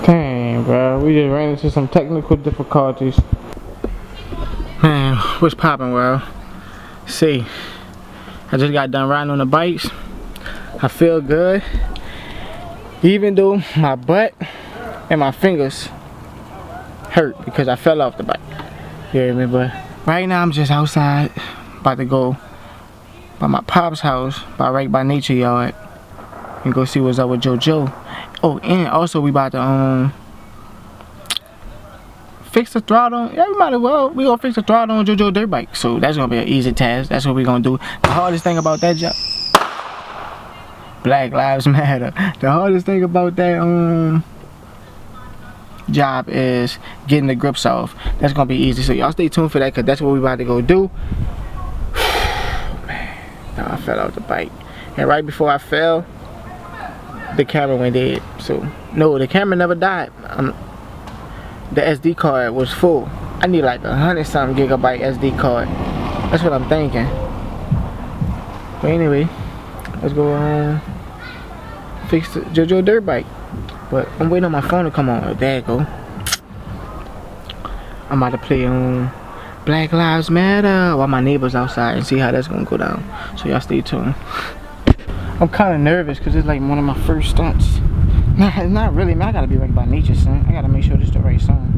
Dang, bro. We just ran into some technical difficulties. Man, what's poppin', bro? See, I just got done riding on the bikes. I feel good. Even though my butt and my fingers hurt because I fell off the bike. You hear me? But right now I'm just outside, about to go by my pop's house, right by nature yard, and go see what's up with JoJo. Oh, and also we about to fix the throttle. Yeah, we might as well. We gonna fix the throttle on JoJo dirt bike. So that's gonna be an easy task. That's what we gonna do. The hardest thing about that job, Black Lives Matter. The hardest thing about that job is getting the grips off. That's gonna be easy. So y'all stay tuned for that, cause that's what we about to go do. Man, I fell off the bike, and right before I fell, the camera went dead. So no, the camera never died. The SD card was full. I need like 100-something gigabyte SD card. That's what I'm thinking. But anyway, let's go fix the JoJo dirt bike. But I'm waiting on my phone to come on. Oh, there it go. I'm about to play Black Lives Matter while my neighbor's outside and see how that's gonna go down. So y'all stay tuned. I'm kind of nervous because it's like one of my first stunts. Nah, it's not really, man. I gotta be right by nature, son. I gotta make sure this is the right song.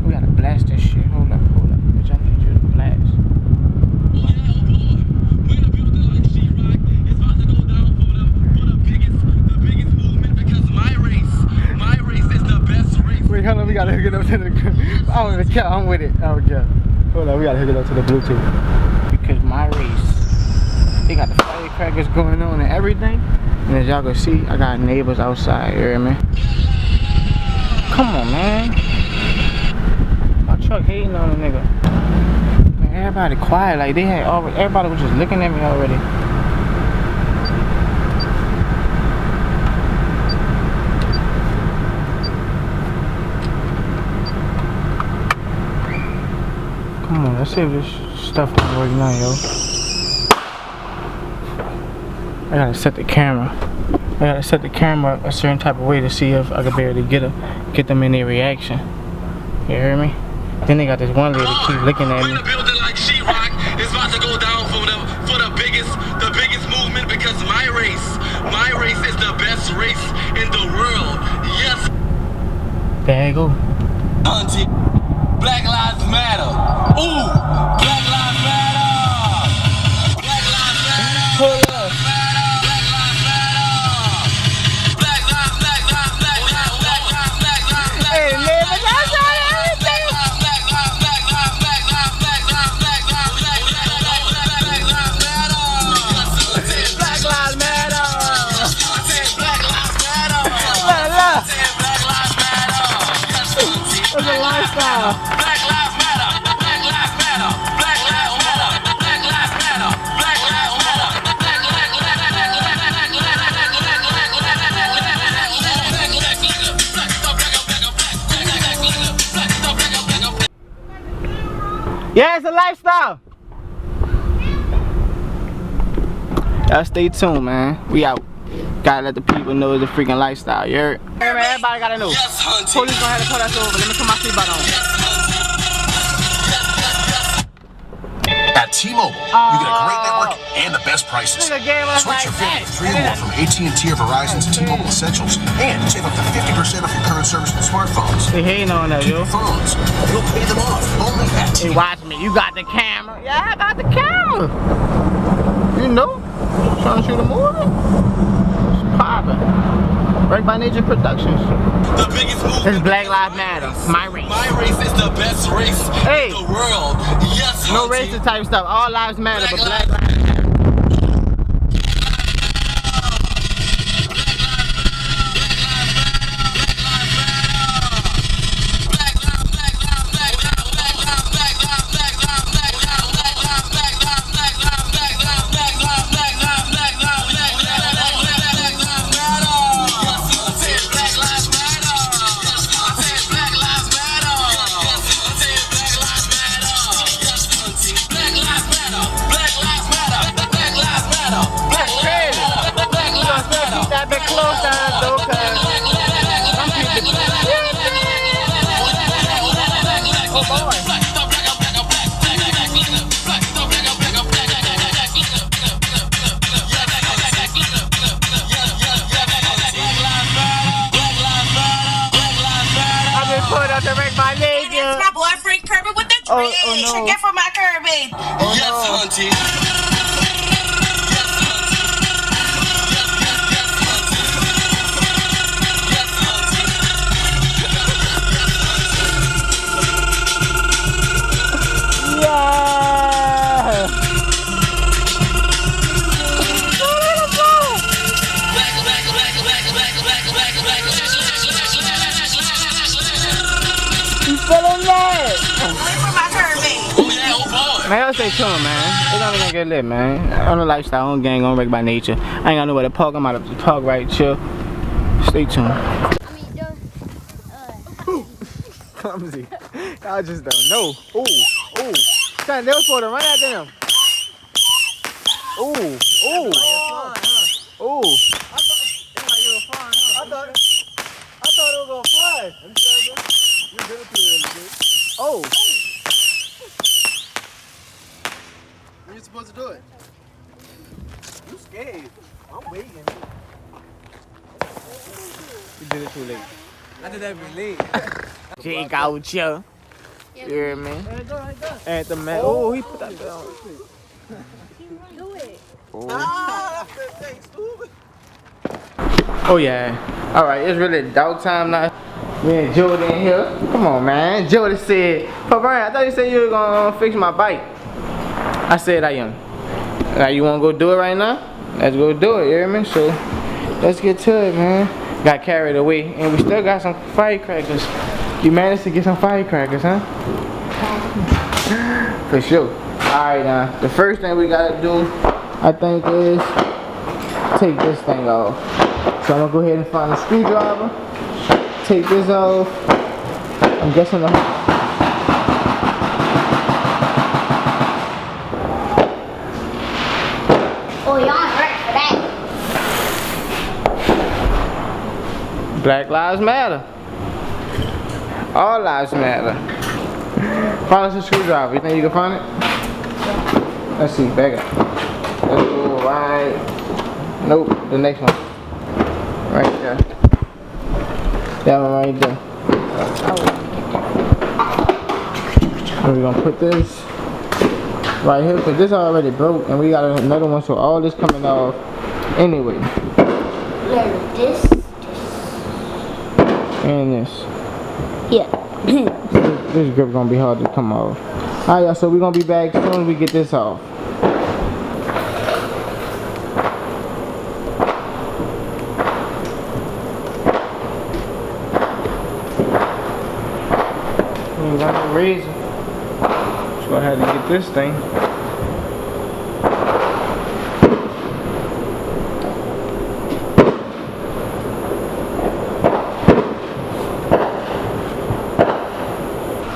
We gotta blast this shit. Hold up. Bitch, I need you to blast. We're gonna build it like She-Rock. It's about to go down for the biggest movement, because my race is the best race. Wait, hold on, we gotta hook it up to the. I don't even care. I'm with it. I don't care. Hold on, we gotta hook it up to the Bluetooth. Because my race, they got the firecrackers going on and everything. And as y'all can see, I got neighbors outside, you hear me? Come on, man. My truck hating on a nigga. Man, everybody quiet, like they had already, everybody was just looking at me already. Come on, let's see if this stuff can work now, yo. I gotta set the camera. I gotta set the camera a certain type of way to see if I can barely get them in their reaction. You hear me? Then they got this one lady keep looking at me. We're gonna build it like She-Rock. It's about to go down for the biggest movement, because my race is the best race in the world. Yes. There you go. Auntie, Black Lives Matter. Ooh, Black Lives Matter. Black Lives Matter. Hold up. Black Lives Matter. Black Lives Matter. Black Lives Matter. Black Lives Matter. Black Lives Matter. Yeah, it's a lifestyle. Y'all stay tuned, man. We out. Gotta let the people know it's a freaking lifestyle. You heard? Hey, man, everybody gotta know. Yes, police gonna have to pull us over. Let me put my seatbelt on. At T-Mobile, you get a great network and the best prices. Switch your family 3 or more from AT&T or Verizon to T-Mobile Essentials and save up to 50% off your current service with smartphones. They hating on that, yo. Phones, you'll pay them off only at T-Mobile. Hey, watch me. You got the camera. Yeah, I got the camera. You know? Trying to shoot a movie? Poppin'. Right by Nature Productions. The biggest movement. This is Black Lives Matter. My race. My race is the best race in the world. Yes, no racist type stuff. All lives matter, but Black Lives Matter. Black Lives Matter. curb it with the drink. no. Get from my curb, babe. Yes, hunty. Yeah. You feeling that? Get from my curb, babe. Oh yeah, oh boy. Man, y'all stay tuned, man. It's only gonna get lit, man. On the lifestyle, on gang, on wreck by nature. I ain't got nowhere to park. I'm out of the park right chill. Stay tuned. Clumsy. Y'all just don't know. Ooh, ooh. Son, they was supposed to run after them. Ooh, ooh. Ooh. I thought it was gonna fly. Oh. When you supposed to do it? You scared. I'm waiting. You did it too late. I did that be late. Jake out here. You hear me? At the man. Oh, he put that down. Do it. Oh yeah. Alright, it's really dog time now. Me and Jody in here. Come on, man. Jody said, Papa, I thought you said you were gonna fix my bike. I said I am. Now you wanna go do it right now? Let's go do it, you hear me? So let's get to it, man. Got carried away and we still got some firecrackers. You managed to get some firecrackers, huh? For sure. Alright now, the first thing we gotta do, I think, is take this thing off. So I'm gonna go ahead and find a screwdriver, take this off. I'm guessing the Oh, y'all hurt for that. Black Lives Matter. All lives matter. Find us a screwdriver. You think you can find it? Let's see, back up. Let's go right. Nope, the next one. Right there. That one right there. And we're gonna put this right here, because this already broke and we got another one, so all this coming off anyway. Yeah, this. And this. Yeah. This grip gonna be hard to come off. Alright, y'all, so we're gonna be back as soon as we get this off. We ain't got no razor. So I had to get this thing.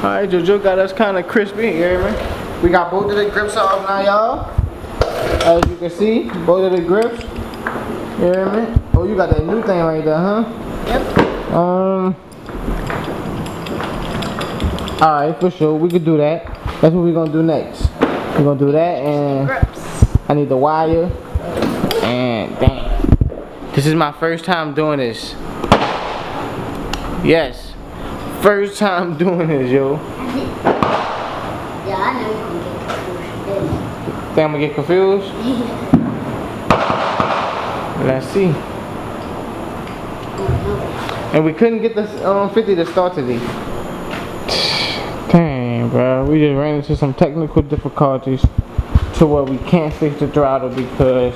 Alright, JoJo got us kind of crispy, you hear me? We got both of the grips off now, y'all. As you can see, both of the grips. You hear me? Oh, you got that new thing right there, huh? Yep. Alright, for sure, we could do that. That's what we're gonna do next. We're gonna do that, and Grips. I need the wire. And dang, this is my first time doing this. Yes. First time doing this, yo. Yeah, I know you're gonna get confused. Think I'm gonna get confused? Let's see. And we couldn't get the 50 to start today. Dang, bro. We just ran into some technical difficulties to where we can't fix the throttle because,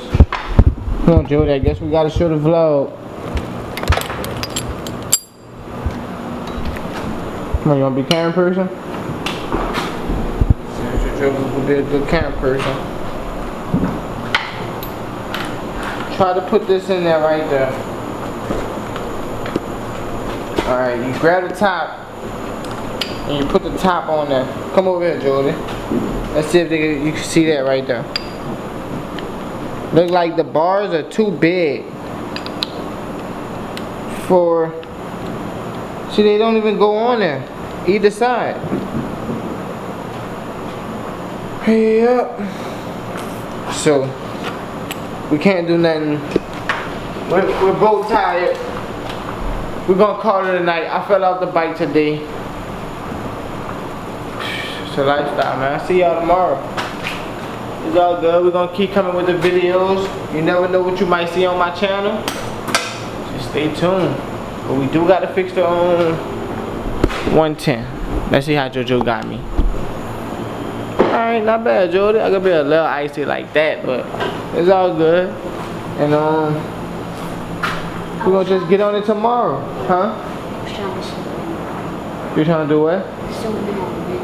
come on, Jody, I guess we gotta show the vlog. Come on, you wanna be a camera person? We'll be a good camera person. Try to put this in there right there. Alright, you grab the top and you put the top on there. Come over here, Jordan. Let's see if you can see that right there. Look like the bars are too big for. See, they don't even go on there. Either side. Yep. So we can't do nothing. We're both tired. We're gonna call it a night. I fell off the bike today. It's a lifestyle, man. I'll see y'all tomorrow. It's all good. We're gonna keep coming with the videos. You never know what you might see on my channel. Just stay tuned. But we do gotta fix the 110. Let's see how JoJo got me. Alright, not bad, JoJo. I could be a little icy like that, but it's all good. And we're gonna just get on it tomorrow, huh? You're trying to do what? Zoom in on this.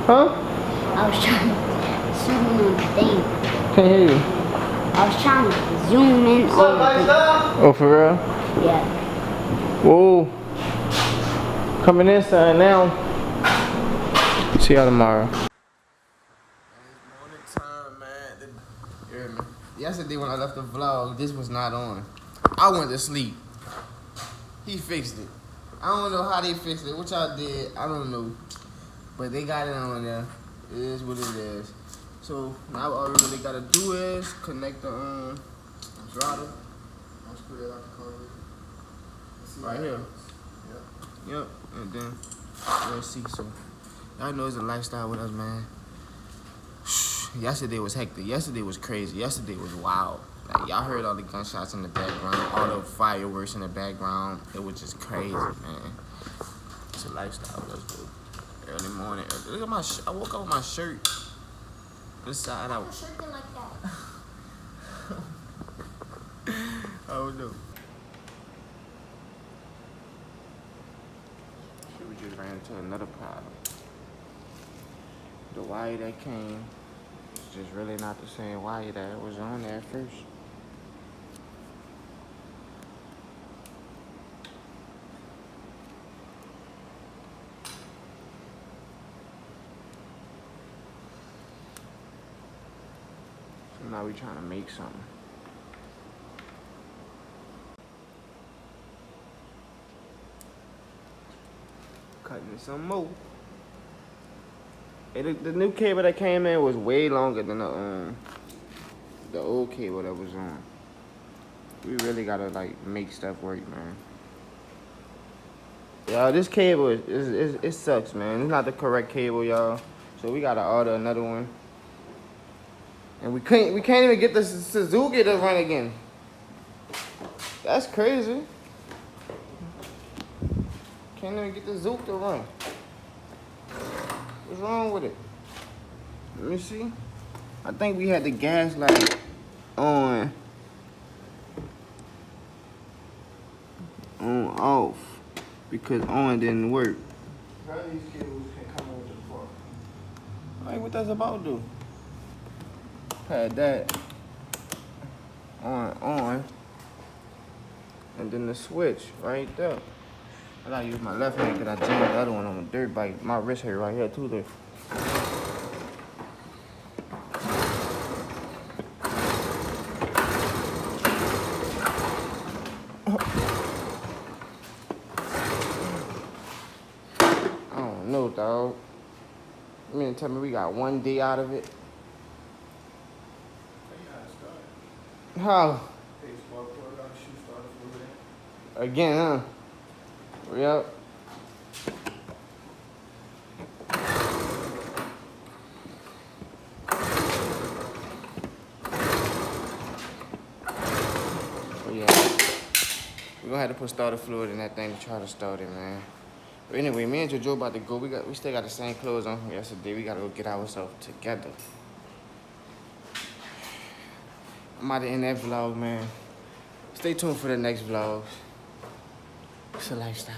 Huh? I was trying to zoom in on the thing. Can't hear you. I was trying to zoom in on the thing. Oh, for real? Yeah. Whoa. Coming in, son, now. See y'all tomorrow. Morning time, man. You hear me? Yesterday when I left the vlog, this was not on. I went to sleep. He fixed it. I don't know how they fixed it. What y'all did, I don't know. But they got it on there. It is what it is. So now all we really gotta do is connect the throttle. I'll screw that out the car. Right here. Yep. And then we'll see. So y'all know it's a lifestyle with us, man. Yesterday was hectic. Yesterday was crazy. Yesterday was wild. Like, y'all heard all the gunshots in the background, all the fireworks in the background. It was just crazy, man. It's a lifestyle with us, dude. Early morning. Look at my I woke up with my shirt inside out. My shirt like that. Oh no. Shit, we just ran into another problem. The wire that came is just really not the same wire that was on there at first. So now we trying to make something. Cutting some more. The new cable that came in was way longer than the old cable that was on. We really gotta like make stuff work, man. Y'all, this cable it sucks, man. It's not the correct cable, y'all. So we gotta order another one. And we can't even get the Suzuki to run again. That's crazy. Can't even get the Zook to run. What's wrong with it? Let me see. I think we had the gas light on off because on didn't work. None of these cables can come over the car. Like, what that's about to do? Had that on, and then the switch right there. I gotta use my left hand because I jammed the other one on the dirt bike. My wrist hurt right here too there. I don't know, dog. You mean to tell me we got 1 day out of it? How? Again, huh? Yep. But yeah, we're gonna have to put starter fluid in that thing to try to start it, man. But anyway, me and JoJo about to go. We still got the same clothes on from yesterday. We gotta go get ourselves together. I'm about to end that vlog, man. Stay tuned for the next vlog. It's a lifestyle.